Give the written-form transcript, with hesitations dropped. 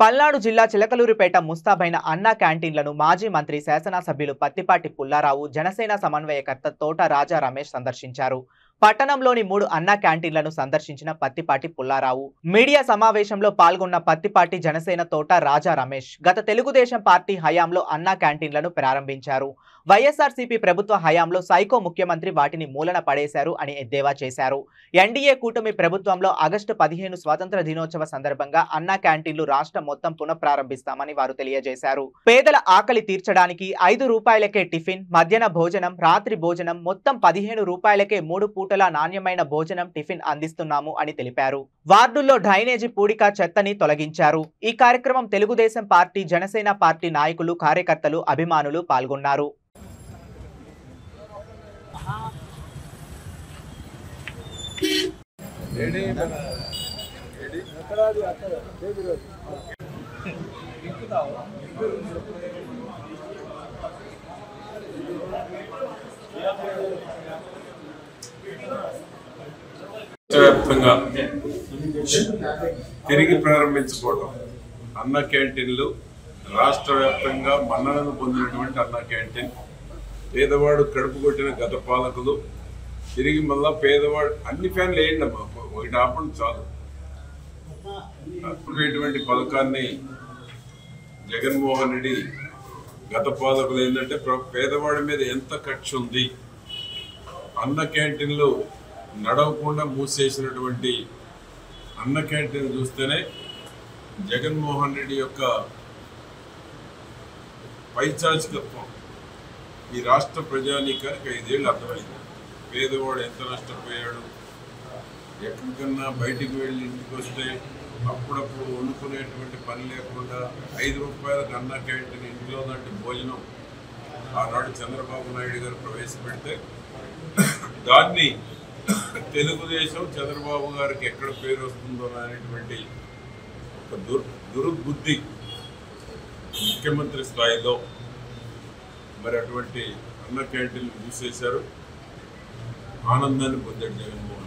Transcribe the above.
పల్నాడు జిల్లా చిలకలూరిపేట ముస్తాబైన అన్నా క్యాంటీన్లను మాజీ మంత్రి శాసనసభ్యులు పత్తిపాటి పుల్లారావు జనసేన సమన్వయకర్త తోట రాజా రమేష్ సందర్శించారు. పట్టణంలోని 3 అన్నా క్యాంటీన్లను సందర్శించిన పత్తిపాటి పుల్లారావు మీడియా సమావేశంలో పాల్గొన్న పత్తిపాటి జనసేన తోట రాజా రమేష్ గత తెలుగుదేశం పార్టీ హయాంలో అన్నా క్యాంటీన్లను ప్రారంభించారు. వైఎస్ఆర్సీపీ ప్రభుత్వ హయాంలో సైకో ముఖ్యమంత్రి వాటిని మూలన పడేశారు అని ఎద్దేవా చేశారు. ఎన్డీఏ కూటమి ప్రభుత్వంలో ఆగస్టు 15 స్వాతంత్ర దినోత్సవ సందర్భంగా అన్నా క్యాంటీన్లు రాష్ట్రం మొత్తం పునఃప్రారంభిస్తామని వారు తెలియజేశారు. పేదల ఆకలి తీర్చడానికి 5 రూపాయలకే టిఫిన్, మధ్యాహ్న భోజనం, రాత్రి భోజనం మొత్తం 15 రూపాయలకే 3 పూటల నాణ్యమైన భోజనం టిఫిన్ అందిస్తున్నాము అని తెలిపారు. వార్డుల్లో డ్రైనేజీ పూడిక చెత్తని తొలగించారు. ఈ కార్యక్రమం తెలుగుదేశం పార్టీ, జనసేన పార్టీ నాయకులు, కార్యకర్తలు, అభిమానులు పాల్గొన్నారు. వ్యాప్తంగా తిరిగి ప్రారంభించుకోవడం అన్న క్యాంటీన్లు రాష్ట్ర వ్యాప్తంగా మన్ననలు పొందినటువంటి అన్న క్యాంటీన్ పేదవాడు కడుపు కొట్టిన గత పాలకులు తిరిగి మళ్ళా పేదవాడు అన్ని ఫ్యాన్లు వేయండి అమ్మా, ఒకటి ఆపండి చాలు. ఇటువంటి పథకాన్ని జగన్మోహన్ రెడ్డి గత పాలకులు ఏంటంటే పేదవాడి మీద ఎంత కక్ష ఉంది, అన్న క్యాంటీన్లు నడవకుండా మూసేసినటువంటి అన్న క్యాంటీన్ చూస్తేనే జగన్మోహన్ రెడ్డి యొక్క పైచాచికత్వం ఈ రాష్ట్ర ప్రజానీకానికి 5 ఏళ్ళు అర్థమైంది. పేదవాడు ఎంత నష్టపోయాడు, ఎక్కడికన్నా బయటికి వెళ్ళి ఇంటికి వస్తే అప్పుడప్పుడు వండుకునేటువంటి పని లేకుండా 5 రూపాయలకు అన్న క్యాంటీన్ ఇంట్లో లాంటి భోజనం ఆనాడు చంద్రబాబు నాయుడు గారు ప్రవేశపెడితే దాన్ని తెలుగుదేశం చంద్రబాబు గారికి ఎక్కడ పేరు వస్తుందో అనేటువంటి ఒక దుర్బుద్ధి ముఖ్యమంత్రి స్థాయిలో మరి అటువంటి అన్న క్యాంటీన్లు మూసేశారు. ఆనందాన్ని పొందాడు జగన్మోహన్.